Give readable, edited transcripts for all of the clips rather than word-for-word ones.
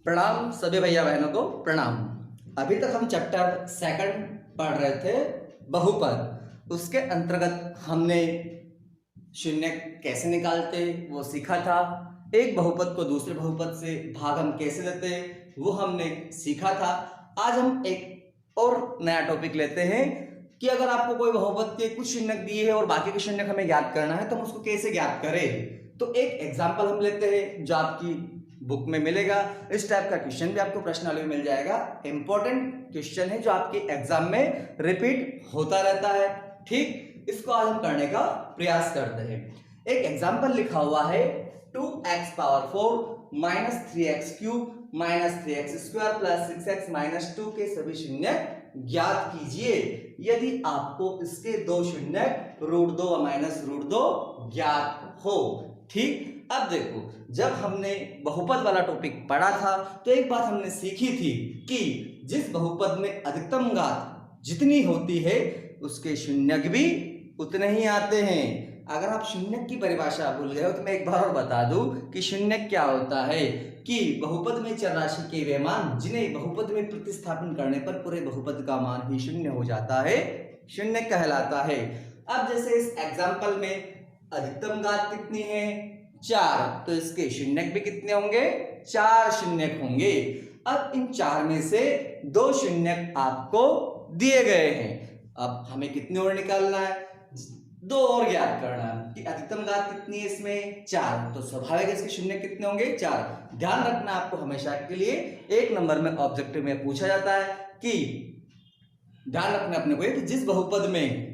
प्रणाम सभी भैया बहनों को प्रणाम। अभी तक हम चैप्टर सेकंड पढ़ रहे थे बहुपद। उसके अंतर्गत हमने शून्य कैसे निकालते वो सीखा था। एक बहुपद को दूसरे बहुपद से भाग हम कैसे देते वो हमने सीखा था। आज हम एक और नया टॉपिक लेते हैं कि अगर आपको कोई बहुपद के कुछ शून्य दिए हैं और बाकी के शून्य हमें ज्ञात करना है तो हम उसको कैसे ज्ञात करें। तो एक एग्जाम्पल हम लेते हैं जो आपकी बुक में मिलेगा। इस टाइप का क्वेश्चन भी आपको प्रश्नावली में मिल जाएगा। इंपॉर्टेंट क्वेश्चन है जो आपके एग्जाम में रिपीट होता रहता है। ठीक, इसको आज हम करने का प्रयास करते हैं। एक एग्जाम्पल लिखा हुआ है 2x power 4 minus 3x cube minus 3x square plus 6x minus 2 के सभी शून्य ज्ञात कीजिए। यदि आपको इसके दो शून्य रूट 2 और माइनस रूट 2 ज्ञात हो। ठीक, अब देखो, जब हमने बहुपद वाला टॉपिक पढ़ा था तो एक बात हमने सीखी थी कि जिस बहुपद में अधिकतम घात जितनी होती है उसके शून्यक भी उतने ही आते हैं। अगर आप शून्यक की परिभाषा भूल गए हो तो मैं एक बार और बता दूं कि शून्यक क्या होता है कि बहुपद में चर राशि के वे मान जिन्हें बहुपद में प्रतिस्थापन करने पर पूरे बहुपद का मान ही शून्य हो जाता है, शून्य कहलाता है। अब जैसे इस एग्जाम्पल में अधिकतम घात कितनी है 4, तो इसके शून्यक भी कितने होंगे 4 शून्यक होंगे। अब इन 4 में से 2 शून्यक आपको दिए गए हैं। अब हमें कितने और निकालना है, 2 और ज्ञात करना है कि अधिकतम घात कितनी है इसमें 4, तो स्वाभाविक इसके शून्य कितने होंगे 4। ध्यान रखना आपको हमेशा के लिए 1 नंबर में ऑब्जेक्टिव में पूछा जाता है कि ध्यान रखना अपने को कि जिस बहुपद में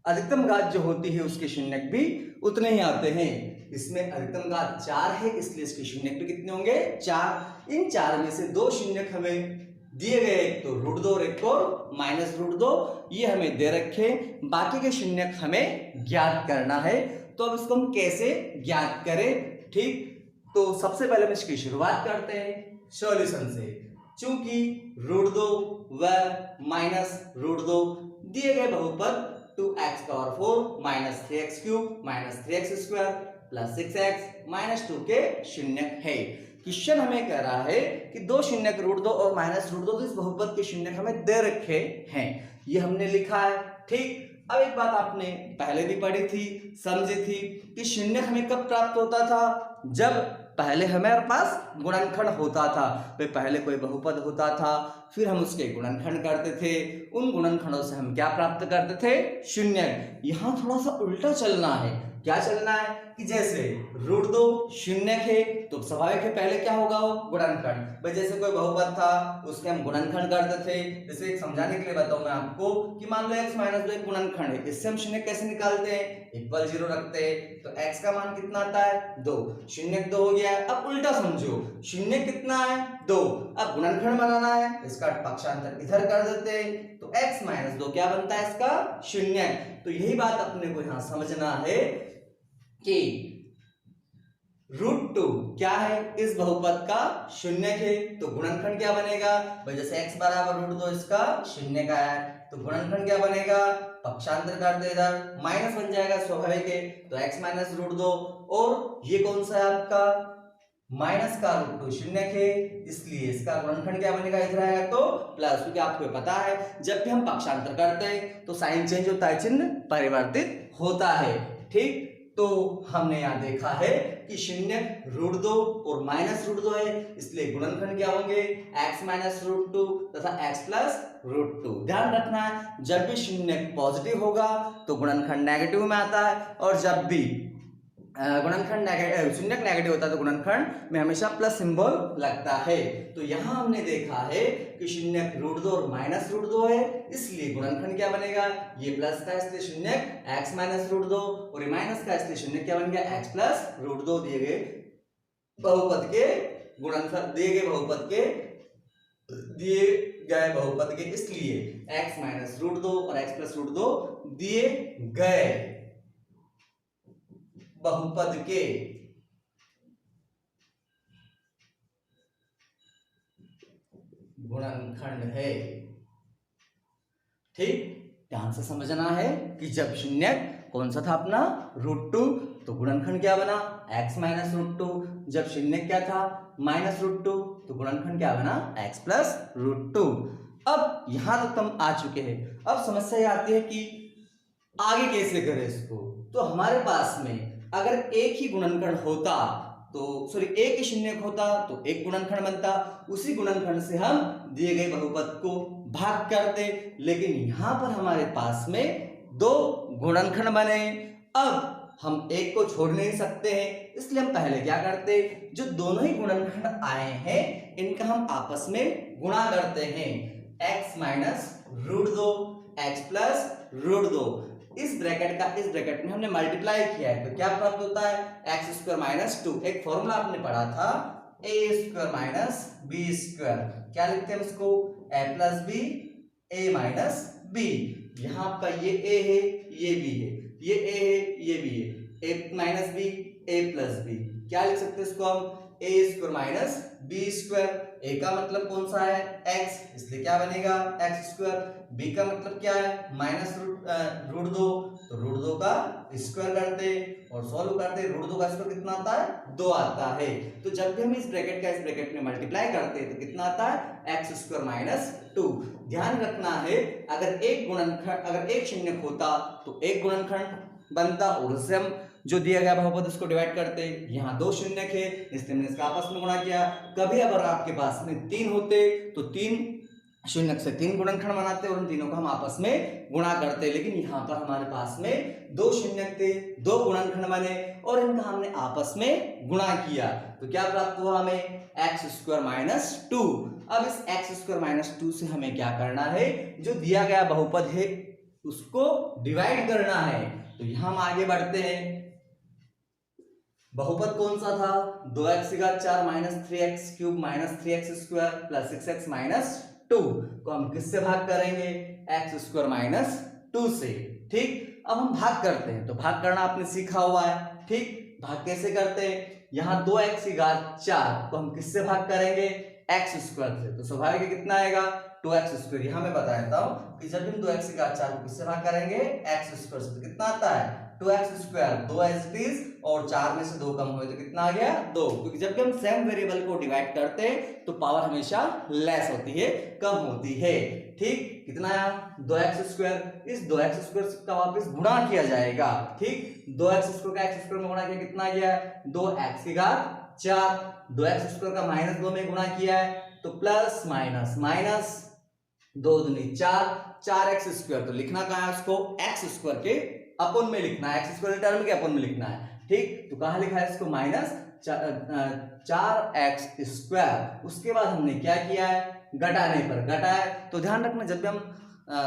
अधिकतम घात जो होती है उसके शून्यक भी उतने ही आते हैं। इसमें अधिकतम घात 4 है इसलिए इसके शून्यक भी कितने होंगे 4। इन 4 में से 2 शून्यक हमें दिए गए, एक तो रूट 2 और एक और माइनस रूट 2, ये हमें दे रखे। बाकी के शून्यक हमें ज्ञात करना है। तो अब इसको हम कैसे ज्ञात करें। ठीक, तो सबसे पहले हम इसकी शुरुआत करते हैं सॉल्यूशन से। चूंकि रूट 2 व माइनस रूट 2 दिए गए बहुपद 2x power 4 minus 3x cube minus 3x square plus 6x minus 2 के शून्यक है। क्वेश्चन हमें कह रहा है कि 2 शून्यक रूट 2 और माइनस रूट 2 इस बहुपद के शून्यक हमें दे रखे हैं, ये हमने लिखा है। ठीक, अब एक बात आपने पहले भी पढ़ी थी, समझी थी कि शून्यक हमें कब प्राप्त होता था, जब पहले हमारे पास गुणनखंड होता था। पहले कोई बहुपद होता था, फिर हम उसके गुणनखंड करते थे, उन गुणनखंडों से हम क्या प्राप्त करते थे शून्यक। यहां थोड़ा सा उल्टा चलना है। क्या चलना है कि जैसे रूट 2 शून्यक है तो स्वाभाविक है पहले क्या होगा वो गुणनखंड। भाई जैसे कोई बहुपद था उसके हम गुणनखंड करते थे। जैसे एक समझाने के लिए बताऊं मैं आपको कि मान लो x माइनस 2 एक गुणनखंड है, इससे हम शून्य कैसे निकालते हैं, इक्वल 0 रखते हैं तो x का मान कितना आता है 2, शून्यक 2 हो गया। अब उल्टा समझो, शून्य कितना है 2, अब गुणनखंड बनाना है, इसका पक्षांतर इधर कर देते हैं तो x माइनस 2 क्या बनता है इसका शून्यक। तो यही बात अपने को यहां समझना है कि रूट 2 क्या है इस बहुपद का शून्यक है, तो गुणनखंड क्या बनेगा भाई जैसे x बराबर रूट 2 इसका शून्यक आया है तो गुणनखंड क्या बनेगा, पक्षांतर कर दे इधर माइनस बन जाएगा स्वाभाविक है तो x माइनस रूट 2, और ये कौन सा है आपका माइनस का रूट 2 शून्यक है इसलिए इसका गुणनखंड क्या बनेगा इधर आएगा तो प्लस, क्योंकि आपको पता है जब भी हम पक्षांतर करते हैं तो साइन चेंज होता है, चिन्ह परिवर्तित होता है। ठीक, तो हमने यहां देखा है कि शून्य रूट 2 और माइनस रूट 2 है इसलिए गुणनखंड क्या होंगे x माइनस रूट 2 तथा x प्लस रूट 2। ध्यान रखना है जब भी शून्य पॉजिटिव होगा तो गुणनखंड नेगेटिव में आता है, और जब भी गुणनखंड शून्यक नेगेटिव होता है तो गुणनखंड में हमेशा प्लस सिंबल लगता है। तो यहां हमने देखा है कि शून्यक रूट 2 और माइनस रूट 2 है इसलिए गुणनखंड क्या बनेगा, ये प्लस का इसलिए शून्यक x माइनस रूट 2 और ये माइनस का इसलिए शून्यक क्या बन गया x प्लस रूट 2 दिए गए बहुपद के गुणनखंड दिए गए बहुपद के इसलिए x माइनस रूट 2 और x प्लस रूट 2 दिए गए बहुपद के गुणनखंड है। ठीक, ध्यान से समझना है कि जब शून्य कौन सा था अपना रूट 2 तो गुणनखंड क्या बना, x माइनस रूट टू। जब शून्य क्या था, माइनस रूट टू, तो गुणनखंड क्या बना, x प्लस रूट टू। अब यहां तक हम आ चुके हैं। अब समस्या ये आती है कि आगे कैसे करें इसको। तो हमारे पास में अगर एक ही गुणनखंड होता तो सॉरी एक ही शून्यक होता तो एक गुणनखंड बनता, उसी गुणनखंड से हम दिए गए बहुपद को भाग करते। लेकिन यहां पर हमारे पास में दो गुणनखंड बने। अब हम एक को छोड़ नहीं सकते हैं, इसलिए हम पहले क्या करते, जो दोनों ही गुणनखंड आए हैं इनका हम आपस में गुणा करते हैं। x माइनस रूट दो, x प्लस रूट दो, इस ब्रैकेट का इस ब्रैकेट में हमने मल्टीप्लाई किया है तो क्या प्राप्त होता है, एक्स स्क्वायर माइनस टू। एक फॉर्मूला आपने पढ़ा था ए स्क्वायर माइनस बी स्क्वायर, क्या लिखते हैं इसको, ए प्लस बी ए माइनस बी। यहाँ आपका ये ए है, ये बी है, ये ए है, ये बी है, ए माइनस बी ए प्लस बी, क्या लिख सकते हैं इसको हम, ए स्क्वायर माइनस बी स्क्वायर। ए का मतलब कौन सा है, x, इसलिए क्या बनेगा एक्स स्क्वायर। बी का मतलब क्या है, माइनस रूट दो, तो रूट दो का स्क्वायर करते और सॉल्व करते, रूट दो का स्क्वायर कितना आता है, 2 आता है। तो जब भी हम इस ब्रैकेट का इस ब्रैकेट में मल्टीप्लाई करते हैं तो कितना आता है, एक्स स्क्वायर माइनस 2। ध्यान रखना है अगर एक गुणनखंड, अगर एक शून्यक होता तो एक गुणनखंड बनता और उससे हम जो दिया गया बहुपद उसको डिवाइड करते। यहाँ दो शून्यक है इसलिए हमने इसका आपस में गुणा किया। कभी अगर आपके पास में 3 होते तो 3 शून्यक से 3 गुणनखंड बनाते और उन तीनों को हम आपस में गुणा करते। लेकिन यहाँ पर हमारे पास में 2 शून्यक थे, 2 गुणनखंड बने और इनका हमने आपस में गुणा किया तो क्या प्राप्त हुआ हमें, एक्स स्क्वायर माइनस 2। अब इस एक्स स्क्वायर माइनस 2 से हमें क्या करना है, जो दिया गया बहुपद है उसको डिवाइड करना है। तो यहां हम आगे बढ़ते हैं। बहुपद कौन सा था, 2x की घात 4 minus 3x cube minus 3x square plus 6x minus 2 को हम किससे भाग करेंगे, x स्क्वायर माइनस 2 से। ठीक, अब हम भाग करते हैं तो भाग करना आपने सीखा हुआ है। ठीक, भाग कैसे करते हैं, यहाँ 2x की घात 4 को हम किससे भाग करेंगे, x स्क्वायर से। तो स्वाभाविक है कितना आएगा, 2x स्क्वायर। यहाँ मैं बता देता हूँ कि जब हम 2x की घात 4 को किससे भाग करेंगे, x स्क्वायर से, तो कितना आता है 2x square, 2 as it is, और 4 में से 2 कम हुए तो कितना आ गया 2। क्योंकि जब हम सेम वेरिएबल को डिवाइड करते हैं तो पावर हमेशा लेस होती है, कम होती है। ठीक, कितना आया 2x स्क्वायर, इस 2x स्क्वायर का वापस गुणा किया जाएगा। ठीक, 2x स्क्वायर का x स्क्वायर में गुणा किया कितना आ गया, 2x की घात 4, 2x स्क्वायर का माइनस 2 में गुणा किया है तो प्लस माइनस माइनस 2 दूनी 4, 4x स्क्वायर। तो लिखना कहाँ है उसको, x स्क्वायर के अपन में लिखना है, एक्स स्क्वायर टर्म के अपन में लिखना है। ठीक, तो कहां लिखा है इसको, माइनस 4x स्क्वायर। उसके बाद हमने क्या किया है, घटाने पर घटाया। तो ध्यान रखना जब भी हम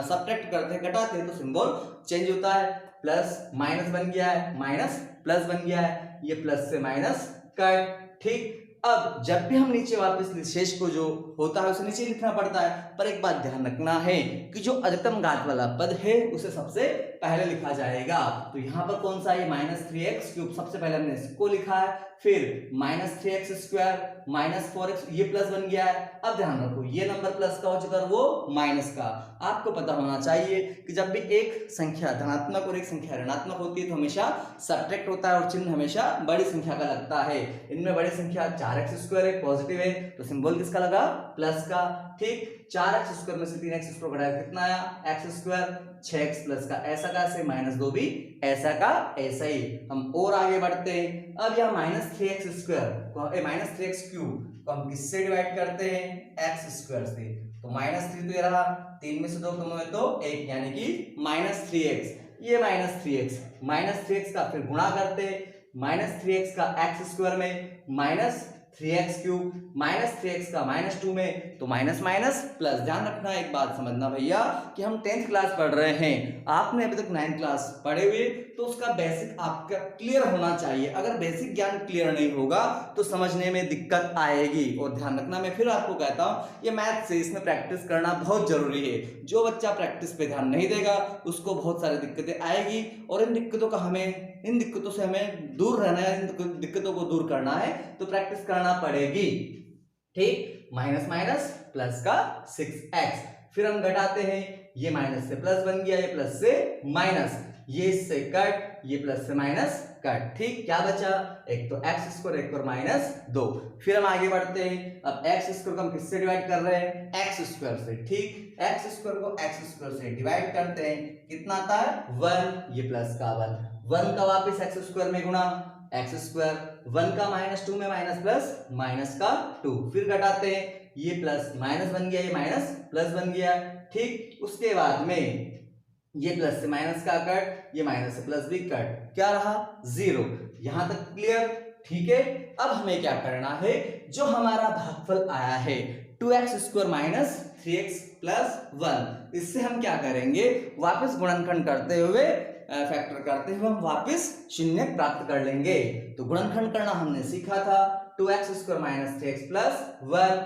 सब्ट्रैक्ट करते हैं, घटाते हैं तो सिंबल चेंज होता है, प्लस माइनस बन गया है, माइनस प्लस बन गया है, ये प्लस से माइनस कट। ठीक, अब जब भी हम नीचे वापस शेष को जो होता है उसे नीचे लिखना पड़ता है, पर एक बात ध्यान रखना है कि जो अधिकतम घात वाला पद है उसे सबसे पहले लिखा जाएगा। तो यहाँ पर कौन सा है, माइनस 3x क्यूब, सबसे पहले हमने इसको लिखा है, फिर minus 3x square minus 4x, ये प्लस बन गया है। अब ध्यान रखो ये नंबर प्लस का हो चुका है, वो माइनस का। आपको पता होना चाहिए कि जब भी एक संख्या धनात्मक और एक संख्या ऋणात्मक होती है तो हमेशा सब्ट्रैक्ट होता है और चिन्ह हमेशा बड़ी संख्या का लगता है। इनमें बड़ी संख्या 4x स्क्वायर है, पॉजिटिव है, तो सिंबल किसका लगा, प्लस का। ठीक, 4x स्क्वायर में से 3x स्क्वायर घटाया कितना आया, x स्क्वायर, 6x प्लस का ऐसा का ऐसे, माइनस 2 भी ऐसा का ऐसा ही। हम और आगे बढ़ते हैं। अब यहाँ minus 3x square minus 3x cube को हम किससे डिवाइड करते हैं, x स्क्वायर से। तो माइनस 3 तो ये रहा, 3 में से 2 कम हुए तो 1, यानी कि माइनस 3x, ये माइनस 3x का फिर गुणा करते, माइनस 3x का x स्क्वायर में minus 3x cube, minus 3x का माइनस 2 में, तो माइनस माइनस प्लस। ध्यान रखना, एक बात समझना भैया कि हम 10th क्लास पढ़ रहे हैं, आपने अभी तक 9th क्लास पढ़े हुए, तो उसका बेसिक आपका क्लियर होना चाहिए। अगर बेसिक ज्ञान क्लियर नहीं होगा तो समझने में दिक्कत आएगी। और ध्यान रखना, मैं फिर आपको कहता हूं ये मैथ से, इसमें प्रैक्टिस करना बहुत जरूरी है। जो बच्चा प्रैक्टिस पे ध्यान नहीं देगा उसको बहुत सारी दिक्कतें आएगी, और इन दिक्कतों से हमें दूर रहना है, इन दिक्कतों को दूर करना है तो प्रैक्टिस करना पड़ेगी। ठीक, माइनस माइनस प्लस का 6x, फिर हम घटाते हैं, ये माइनस से प्लस बन गया, ये प्लस से माइनस, ये इससे कट, ये प्लस से माइनस कट, ठीक। क्या बचा, एक तो एक्स स्क्वायर, एक और माइनस 2। फिर हम आगे बढ़ते हैं। अब एक्स स्क्वायर को हम किससे डिवाइड कर रहे हैं, एक्स स्क्वायर से, ठीक। एक्स स्क्वायर को एक्स स्क्वायर से डिवाइड करते हैं, कितना आता है 1, ये प्लस का 1 का वापस एक्स स्क्वायर में गुणा, एक्स स्क्वायर 1 का माइनस 2 में माइनस प्लस माइनस का 2, फिर घटाते हैं, ये प्लस माइनस बन गया, ये माइनस प्लस बन गया, ठीक। उसके बाद में ये प्लस से माइनस का कट, ये माइनस से प्लस भी कट, क्या रहा 0। यहां तक क्लियर, ठीक है। अब हमें क्या करना है, जो हमारा भागफल आया है 2x square minus 3x plus 1, इससे हम क्या करेंगे, वापस गुणनखंड करते हुए फैक्टर करते हुए हम वापस शून्य प्राप्त कर लेंगे। तो गुणनखंड करना हमने सीखा था, 2x square minus 3x plus 1,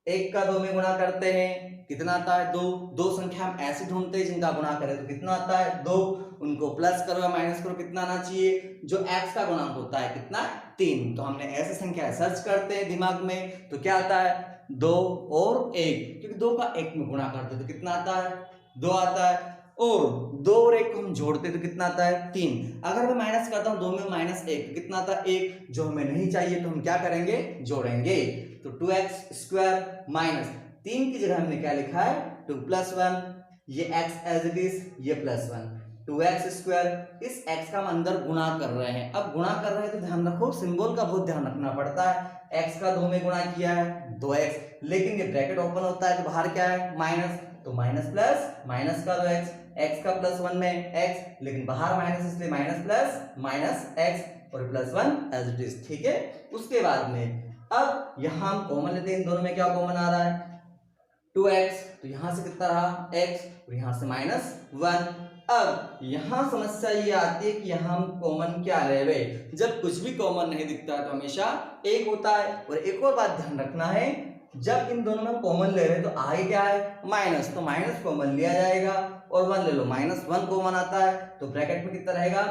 1 का 2 में गुणा करते हैं, कितना आता है 2। दो संख्या हम ऐसे ढूंढते हैं जिनका गुणा करें तो कितना आता है 2, उनको प्लस करो या माइनस करो, कितना आना चाहिए, जो x का गुणांक होता है कितना 3। तो हमने ऐसे संख्या सर्च करते हैं दिमाग में, तो क्या आता है 2 और 1, क्योंकि 2 का 1 में गुणा करते तो कितना आता है 2 आता है, और 2 और 1 को हम जोड़ते तो कितना आता है 3। अगर मैं माइनस करता हूं 2 में माइनस 1 कितना आता है 1, जो हमें नहीं चाहिए तो हम क्या करेंगे, जोड़ेंगे। तो 2x स्क्वायर माइनस 3 की जगह हमने क्या लिखा है 2 प्लस 1, ये x एज इट इज, ये प्लस 1, 2x स्क्वायर, इस x का हम अंदर गुणा कर रहे हैं। अब गुणा कर रहे हैं तो ध्यान रखो, सिंबल का बहुत ध्यान रखना पड़ता है। x का 2 में गुणा किया है 2x, लेकिन ये ब्रैकेट ओपन होता है तो बाहर क्या है माइनस, तो माइनस प्लस माइनस का 2x, x का प्लस 1 में x, लेकिन बाहर माइनस इसलिए माइनस प्लस माइनस x और प्लस 1 एज इट इज, ठीक है। उसके बाद में अब यहां हम कॉमन लेते हैं, इन दोनों में क्या कॉमन आ रहा है 2x, तो यहां से कितना रहा x और यहां से माइनस 1। अब यहां समस्या ये आती है कि यहां हम कॉमन क्या ले रहे, जब कुछ भी कॉमन नहीं दिखता है तो हमेशा एक होता है। और एक और बात ध्यान रखना है, जब इन दोनों में कॉमन ले रहे हैं तो आगे क्या है माइनस, तो माइनस कॉमन लिया जाएगा और 1 ले लो, माइनस 1 कॉमन आता है तो ब्रैकेट में कितना रहेगा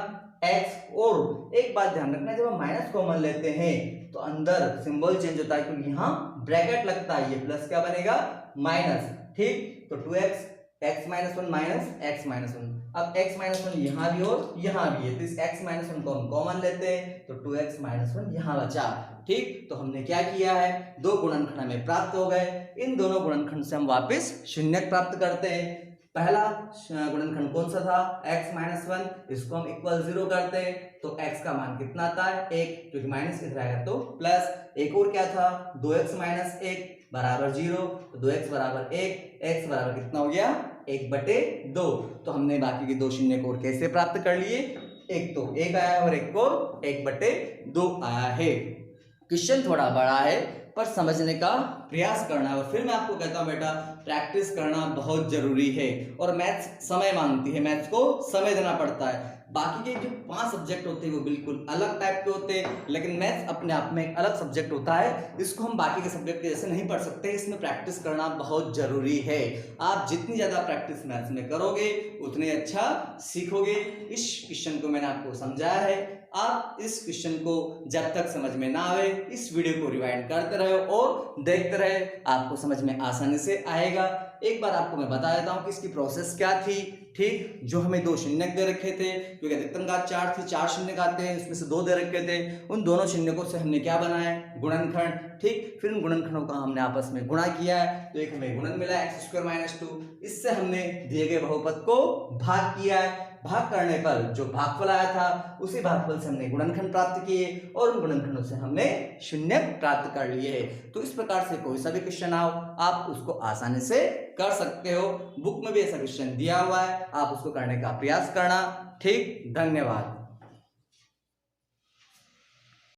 x। और एक बात ध्यान रखना, जब हम माइनस कॉमन लेते हैं तो अंदर सिंबल चेंज होता है, क्योंकि यहाँ ब्रैकेट लगता है, ये प्लस क्या बनेगा माइनस, ठीक। तो 2x x minus 1 minus x minus 1, अब x माइनस 1 यहाँ भी और यहाँ भी है, तो इस x माइनस 1 को हम कॉमन लेते हैं तो 2x माइनस 1 यहाँ बचा, ठीक। तो हमने क्या किया है, दो गुणनखंड हमें प्राप्त हो गए, इन दोनों गुणनखंड से हम वापस शून्यक प्राप्त करते हैं। पहला गुणनखंड कौन सा था x माइनस 1, इसको हम इक्वल 0 करते हैं तो x का मान कितना आता है 1, क्योंकि माइनस इधर आएगा तो प्लस। एक और क्या था 2x माइनस 1 बराबर 0, तो 2x बराबर 1, x बराबर कितना हो गया 1/2। तो हमने बाकी के दो शून्य को और कैसे प्राप्त कर लिए, एक तो 1 आया और एक को 1/2 आया है। क्वेश्चन थोड़ा बड़ा है पर समझने का प्रयास करना, और फिर मैं आपको कहता हूं बेटा प्रैक्टिस करना बहुत जरूरी है, और मैथ्स समय मांगती है, मैथ्स को समय देना पड़ता है। बाकी के जो 5 सब्जेक्ट होते हैं वो बिल्कुल अलग टाइप के होते हैं, लेकिन मैथ्स अपने आप में एक अलग सब्जेक्ट होता है, इसको हम बाकी के सब्जेक्ट के जैसे नहीं पढ़ सकते, इसमें प्रैक्टिस करना बहुत जरूरी है। आप जितनी ज्यादा प्रैक्टिस मैथ्स में करोगे उतने अच्छा सीखोगे। इस क्वेश्चन को मैंने आपको समझाया है, आप इस क्वेश्चन को जब तक समझ में ना आए इस वीडियो को रिवाइंड करते रहे और देखते रहे, आपको समझ में आसानी से आएगा। एक बार आपको मैं बता देता हूं कि इसकी प्रोसेस क्या थी, ठीक। जो हमें दो शून्यक दे रखे थे, क्योंकि अधिकतम घात 4 थी, 4 शून्यक आते हैं, इसमें से 2 दे रखे थे, उन दोनों शून्यकों से हमने क्या बनाया गुणनखंड, ठीक। फिर उन गुणनखंडों का हमने आपस में गुणा किया है, तो एक हमें गुणन मिला x स्क्वायर माइनस 2, इससे हमने दिए गए बहुपद को भाग किया है। भाग करने पर जो भागफल आया था उसी भागफल से हमने गुणनखंड प्राप्त किए और उन गुणनखंडों से हमने शून्य प्राप्त कर लिए। तो इस प्रकार से कोई सा भी क्वेश्चन आओ आप उसको आसानी से कर सकते हो। बुक में भी ऐसा क्वेश्चन दिया हुआ है, आप उसको करने का प्रयास करना, ठीक। धन्यवाद।